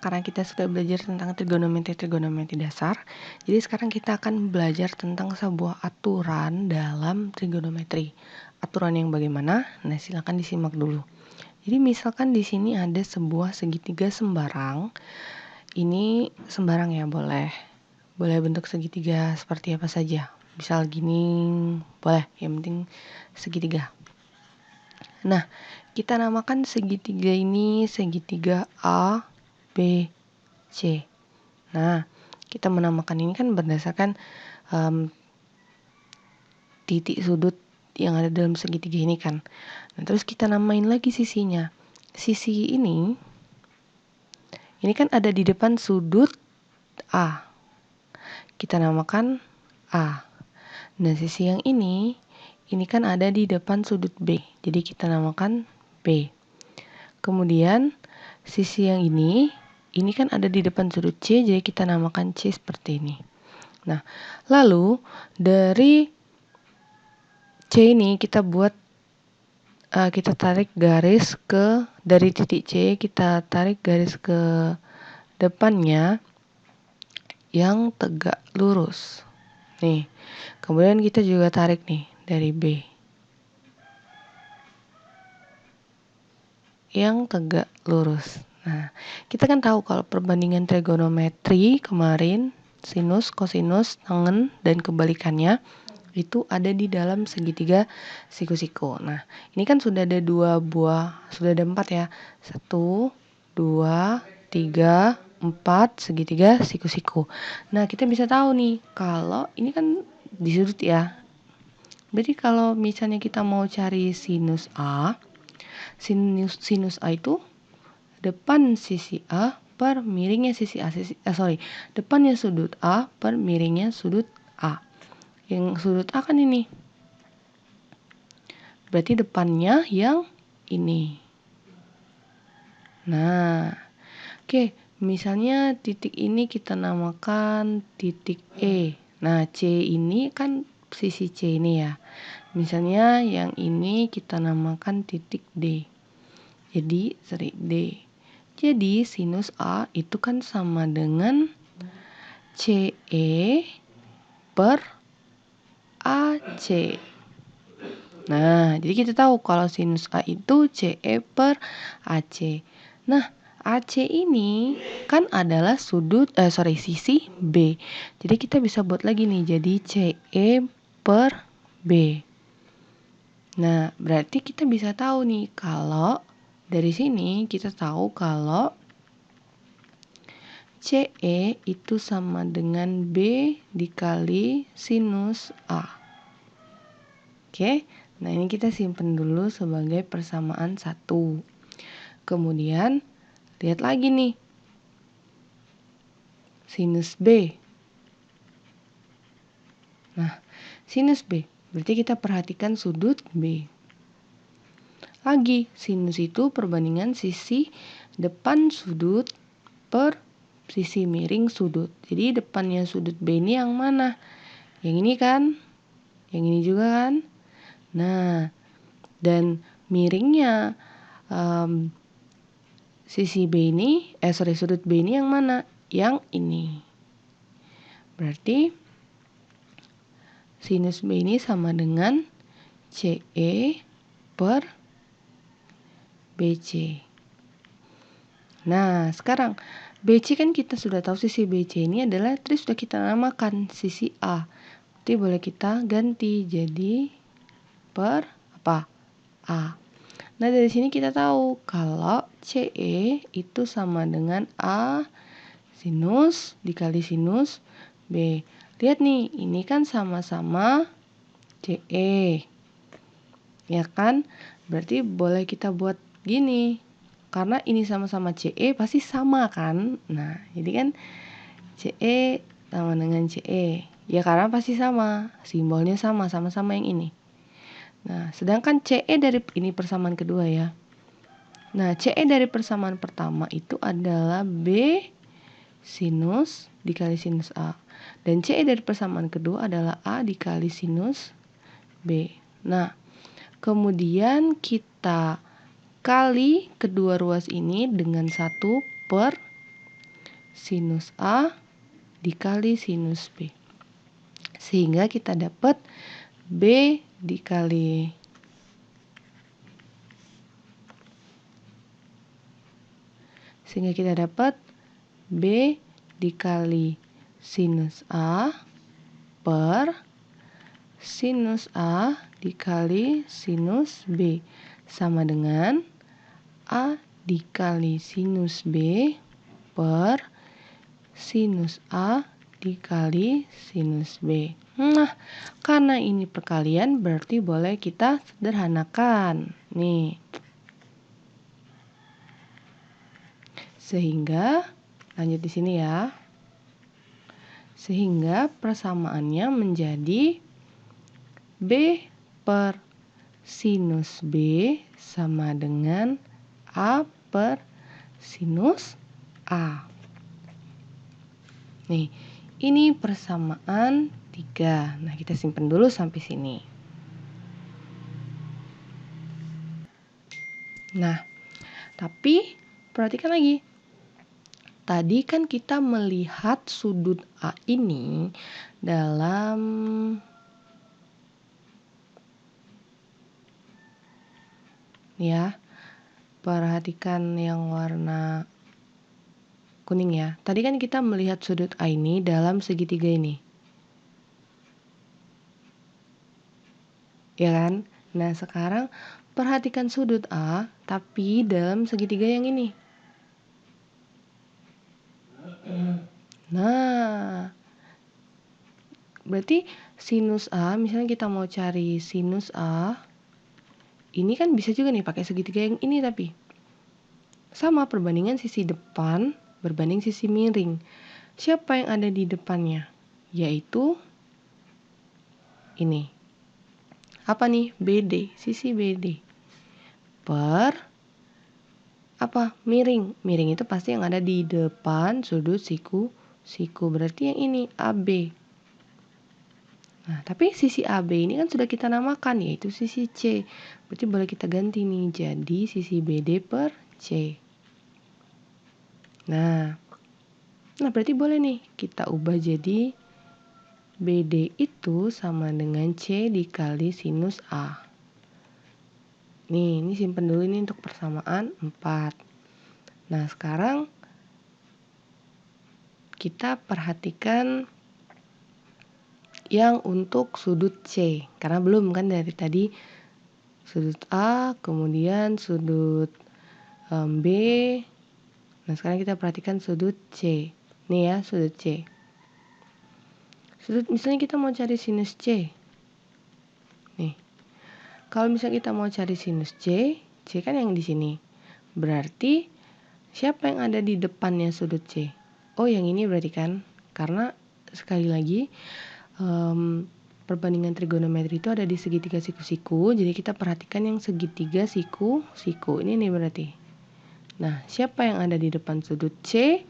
karena kita sudah belajar tentang trigonometri dasar. Jadi sekarang kita akan belajar tentang sebuah aturan dalam trigonometri. Aturan yang bagaimana? Nah, silakan disimak dulu. Jadi misalkan di sini ada sebuah segitiga sembarang. Ini sembarang ya, boleh bentuk segitiga seperti apa saja. Misal gini, boleh, yang penting segitiga. Nah, kita namakan segitiga ini segitiga A, B, C. Nah, kita menamakan ini kan berdasarkan titik sudut yang ada dalam segitiga ini kan. Nah, terus kita namain lagi sisinya. Sisi ini kan ada di depan sudut A. Kita namakan A. Nah, sisi yang ini kan ada di depan sudut B. Jadi kita namakan B. Kemudian sisi yang ini kan ada di depan sudut C, jadi kita namakan C seperti ini. Nah, lalu dari C ini kita tarik garis dari titik C, kita tarik garis ke depannya yang tegak lurus. Nih, kemudian kita juga tarik nih dari B yang tegak lurus. Nah, kita kan tahu kalau perbandingan trigonometri kemarin, sinus, kosinus, tangen, dan kebalikannya itu ada di dalam segitiga siku-siku. Nah, ini kan sudah ada sudah ada 4 ya. 1, 2, 3, 4 segitiga siku-siku. Nah, kita bisa tahu nih, kalau ini kan di sudut ya. Berarti kalau misalnya kita mau cari sinus A, sinus A itu depan sisi A per miringnya sisi A. Depannya sudut A per miringnya sudut A. Yang sudut A kan ini. Berarti depannya yang ini. Nah, oke. Misalnya titik ini kita namakan titik E. Nah, C ini kan sisi C ini ya. Misalnya yang ini kita namakan titik D. Jadi, D. Jadi, sinus A itu kan sama dengan CE per AC. Nah, jadi kita tahu kalau sinus A itu CE per AC. Nah, AC ini kan adalah sisi B. Jadi kita bisa buat lagi nih, jadi CE per B. Nah, berarti kita bisa tahu nih kalau dari sini kita tahu kalau CE itu sama dengan B dikali sinus A. Oke, nah ini kita simpen dulu sebagai persamaan 1. Kemudian, lihat lagi nih. Sinus B. Nah, sinus B. Berarti kita perhatikan sudut B. Lagi, sinus itu perbandingan sisi depan sudut per sisi miring sudut. Jadi depannya sudut B ini yang mana? Yang ini kan? Yang ini juga kan? Nah, dan miringnya sisi B ini, sudut B ini yang mana? Yang ini. Berarti sinus B ini sama dengan CE per BC. Nah, sekarang BC kan kita sudah tahu sisi BC ini adalah, terus sudah kita namakan sisi A. Jadi boleh kita ganti jadi per apa? A. Nah, dari sini kita tahu kalau CE itu sama dengan A sinus dikali sinus B. Lihat nih, ini kan sama-sama CE. Ya kan? Berarti boleh kita buat gini. Karena ini sama-sama CE pasti sama kan? Nah, jadi kan CE sama dengan CE. Ya karena pasti sama, simbolnya sama-sama yang ini. Nah, sedangkan CE dari ini persamaan kedua ya. Nah, CE dari persamaan pertama itu adalah B sinus dikali sinus A. Dan CE dari persamaan kedua adalah A dikali sinus B. Nah, kemudian kita kali kedua ruas ini dengan 1 per sinus A dikali sinus B. Sehingga kita dapat B dikali B dikali sinus A per sinus A dikali sinus B sama dengan A dikali sinus B per sinus A dikali sinus B. Nah, karena ini perkalian berarti boleh kita sederhanakan. Nih. Sehingga, lanjut di sini ya. Sehingga persamaannya menjadi B per sinus B sama dengan A per sinus A. Nih, ini persamaan 3. Nah, kita simpan dulu sampai sini. Nah, tapi perhatikan lagi. Tadi kan kita melihat sudut A ini dalam ya, perhatikan yang warna kuning ya. Tadi kan kita melihat sudut A ini dalam segitiga ini. Ya kan? Nah, sekarang perhatikan sudut A tapi dalam segitiga yang ini. Nah, berarti sinus A, misalnya kita mau cari sinus A, ini kan bisa juga nih pakai segitiga yang ini tapi. Sama perbandingan sisi depan berbanding sisi miring. Siapa yang ada di depannya? Yaitu ini. Apa nih? BD, sisi BD. Per apa? Miring. Miring itu pasti yang ada di depan sudut siku. Berarti yang ini AB. Nah, tapi sisi AB ini kan sudah kita namakan, yaitu sisi C. Berarti boleh kita ganti nih, jadi sisi BD per C. Nah berarti boleh nih kita ubah jadi BD itu sama dengan C dikali sinus A. Nih, ini simpen dulu ini untuk persamaan 4. Nah, sekarang kita perhatikan yang untuk sudut C, karena belum kan dari tadi sudut A, kemudian sudut B. Nah, sekarang kita perhatikan sudut C. Nih ya, sudut C. Sudut misalnya kita mau cari sinus C. Nih. Kalau misalnya kita mau cari sinus C kan yang di sini. Berarti siapa yang ada di depannya sudut C? Oh, yang ini berarti kan. Karena sekali lagi perbandingan trigonometri itu ada di segitiga siku-siku. Jadi kita perhatikan yang segitiga siku-siku. Ini nih berarti. Nah, siapa yang ada di depan sudut C?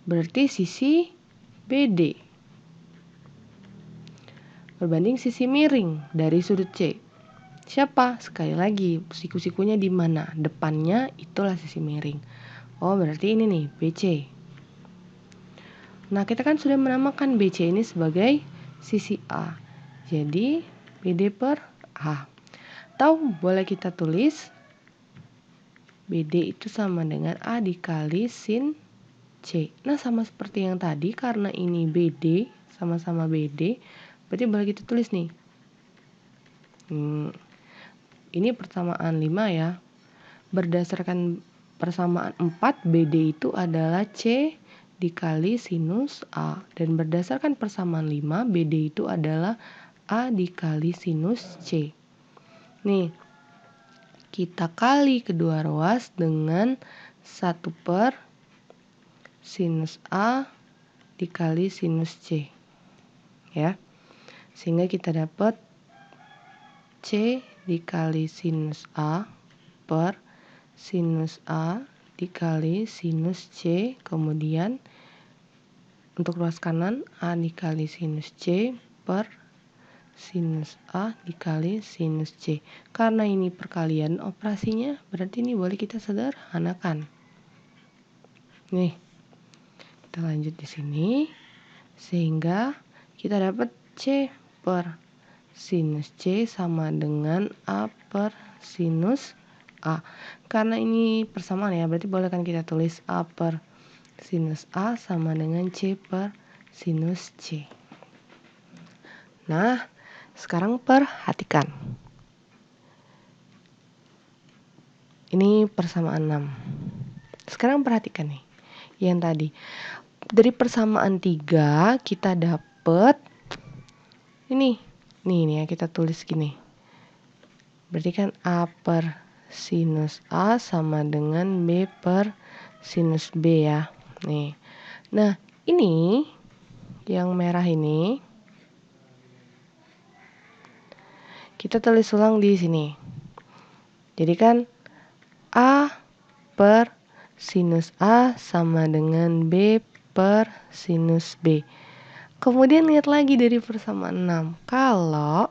Berarti sisi BD. Berbanding sisi miring dari sudut C. Siapa? Sekali lagi, siku-sikunya di mana? Depannya itulah sisi miring. Oh, berarti ini nih, BC. Nah, kita kan sudah menamakan BC ini sebagai sisi A. Jadi, BD per A. Atau boleh kita tulis BD itu sama dengan A dikali sin C. Nah, sama seperti yang tadi, karena ini BD, sama-sama BD, berarti boleh kita tulis nih. Ini persamaan 5 ya. Berdasarkan persamaan 4, BD itu adalah C dikali sinus A. Dan berdasarkan persamaan 5, BD itu adalah A dikali sinus C. Nih, kita kali kedua ruas dengan 1 per sinus A dikali sinus C. Ya. Sehingga kita dapat C dikali sinus A per sinus A dikali sinus C, kemudian untuk ruas kanan A dikali sinus C per sinus A dikali sinus C. Karena ini perkalian operasinya, berarti ini boleh kita sederhanakan. Nih, Kita lanjut di sini. Sehingga kita dapat C per sinus C sama dengan A per sinus A. Karena ini persamaan ya, berarti boleh kan kita tulis A per sinus A sama dengan C per sinus C. Nah, sekarang perhatikan. Ini persamaan 6. Sekarang perhatikan nih, yang tadi. Dari persamaan 3 kita dapat ini ya, kita tulis gini. Berarti kan A per sinus A sama dengan B per sinus B ya. Nih. Nah, ini yang merah ini kita tulis ulang di sini. Jadi kan A per sinus A sama dengan B per sinus B. Kemudian lihat lagi dari persamaan 6. Kalau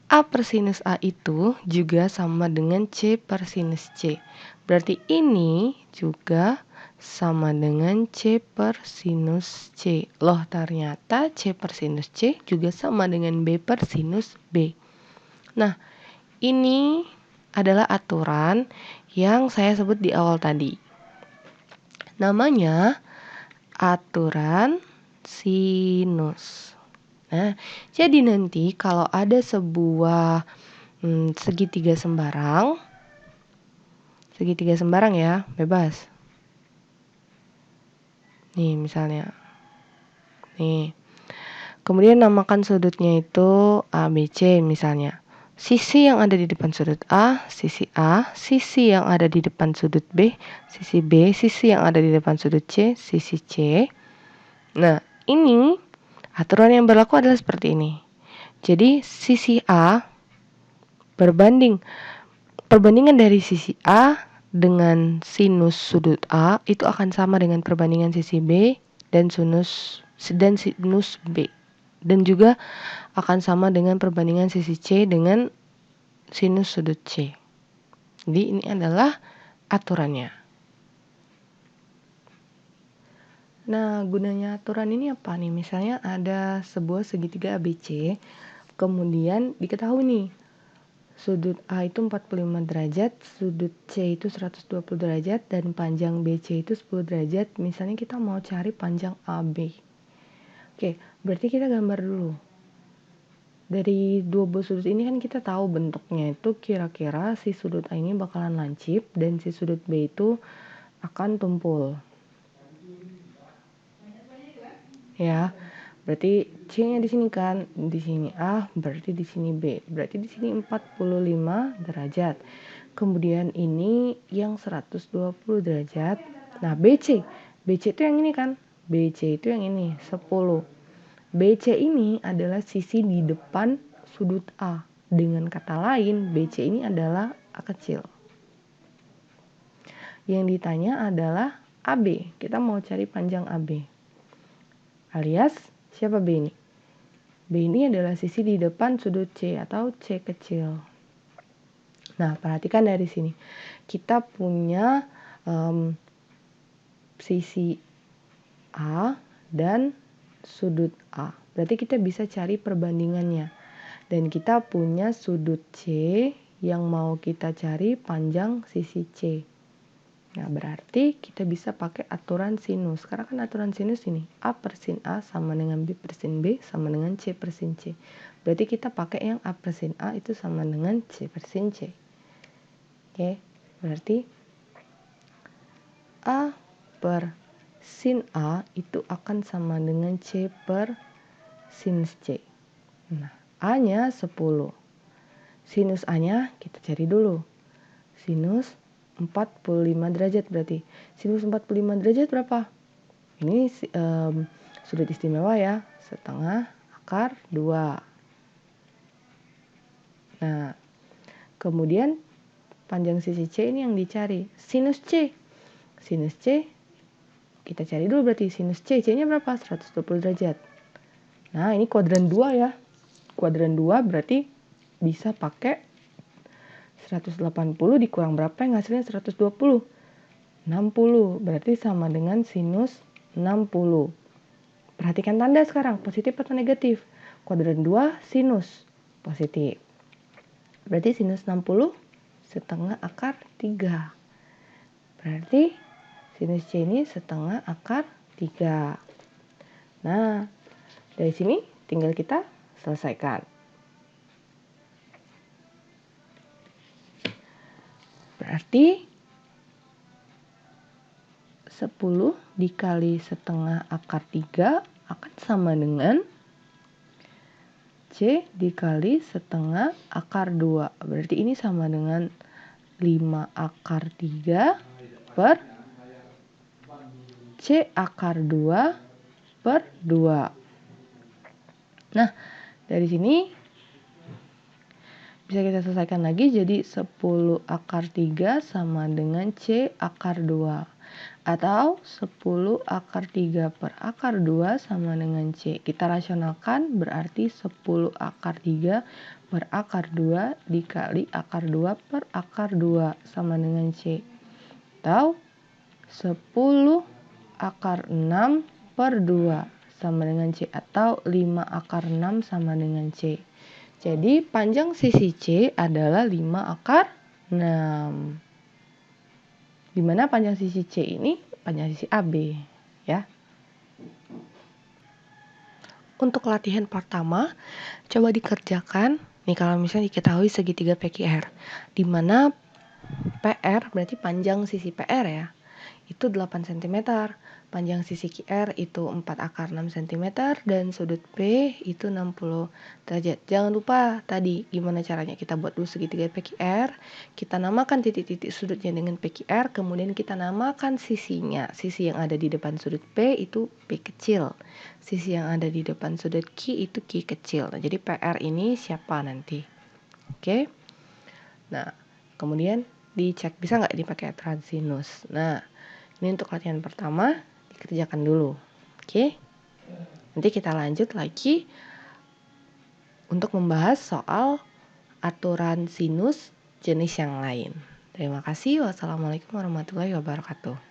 A per sinus A itu juga sama dengan C per sinus C. Berarti ini juga sama dengan C per sinus C. Loh, ternyata C per sinus C juga sama dengan B per sinus B. Nah, ini adalah aturan yang saya sebut di awal tadi. Namanya aturan sinus. Nah, jadi nanti kalau ada sebuah segitiga sembarang ya, bebas. Nih misalnya. Nih. Kemudian namakan sudutnya itu ABC misalnya. Sisi yang ada di depan sudut A, sisi yang ada di depan sudut B, sisi B, sisi yang ada di depan sudut C, sisi C. Nah, ini aturan yang berlaku adalah seperti ini. Jadi, sisi A perbandingan dari sisi A dengan sinus sudut A itu akan sama dengan perbandingan sisi B dan sinus B. Dan juga akan sama dengan perbandingan sisi C dengan sinus sudut C. Jadi ini adalah aturannya. Nah, gunanya aturan ini apa nih? Misalnya ada sebuah segitiga ABC, kemudian diketahui nih, sudut A itu 45 derajat, sudut C itu 120 derajat, dan panjang BC itu 10 derajat. Misalnya kita mau cari panjang AB. Oke, berarti kita gambar dulu. Dari dua buah sudut ini kan kita tahu bentuknya itu kira-kira si sudut A ini bakalan lancip dan si sudut B itu akan tumpul. Ya, berarti C-nya di sini kan, di sini A, berarti di sini B. Berarti di sini 45 derajat. Kemudian ini yang 120 derajat. Nah, BC itu yang ini kan? BC itu yang ini, 10. BC ini adalah sisi di depan sudut A. Dengan kata lain, BC ini adalah A kecil. Yang ditanya adalah AB. Kita mau cari panjang AB. Alias, siapa B ini? B ini adalah sisi di depan sudut C atau C kecil. Nah, perhatikan dari sini. Kita punya sisi A dan sudut A. Berarti kita bisa cari perbandingannya. Dan kita punya sudut C yang mau kita cari panjang sisi C. Nah, berarti kita bisa pakai aturan sinus. Karena kan aturan sinus ini, A per sin A sama dengan B per sin B sama dengan C per sin C. Berarti kita pakai yang A per sin A itu sama dengan C per sin C. Oke, berarti A per sin A itu akan sama dengan C per sinus C. Nah, A-nya 10. Sinus A-nya kita cari dulu. Sinus 45 derajat berarti. Sinus 45 derajat berapa? Ini sudut istimewa ya. Setengah akar 2. Nah, kemudian panjang sisi C ini yang dicari. Sinus C. Sinus C kita cari dulu berarti. Sinus C. C-nya berapa? 120 derajat. Nah, ini kuadran 2 ya. Kuadran 2 berarti bisa pakai 180 dikurang berapa yang hasilnya 120? 60. Berarti sama dengan sinus 60. Perhatikan tanda sekarang, positif atau negatif. Kuadran 2 sinus, positif. Berarti sinus 60 setengah akar 3. Berarti sinus C ini setengah akar 3. Nah, dari sini tinggal kita selesaikan. Berarti 10 dikali setengah akar 3 akan sama dengan C dikali setengah akar 2. Berarti ini sama dengan 5 akar 3 per C akar 2 per 2. Nah, dari sini bisa kita selesaikan lagi, jadi 10 akar 3 sama dengan C akar 2. Atau 10 akar 3 per akar 2 sama dengan C. Kita rasionalkan berarti 10 akar 3 per akar 2 dikali akar 2 per akar 2 sama dengan C. Atau 10 akar 6 per 2 sama dengan C. Atau 5 akar 6 sama dengan C. Jadi panjang sisi C adalah 5 akar 6. Di mana panjang sisi C ini panjang sisi AB, ya. Untuk latihan pertama, coba dikerjakan. Nih kalau misalnya diketahui segitiga PQR, di mana PR berarti panjang sisi PR ya, itu 8 cm. Panjang sisi QR itu 4 akar 6 cm dan sudut P itu 60 derajat. Jangan lupa tadi gimana caranya kita buat dulu segitiga PQR. Kita namakan titik-titik sudutnya dengan PQR, kemudian kita namakan sisinya. Sisi yang ada di depan sudut P itu P kecil. Sisi yang ada di depan sudut Q itu Q kecil. Nah, jadi PR ini siapa nanti? Oke. Nah, kemudian dicek bisa nggak dipakai transinus. Nah, ini untuk latihan pertama dikerjakan dulu. Oke. Nanti kita lanjut lagi untuk membahas soal aturan sinus jenis yang lain. Terima kasih. Wassalamualaikum warahmatullahi wabarakatuh.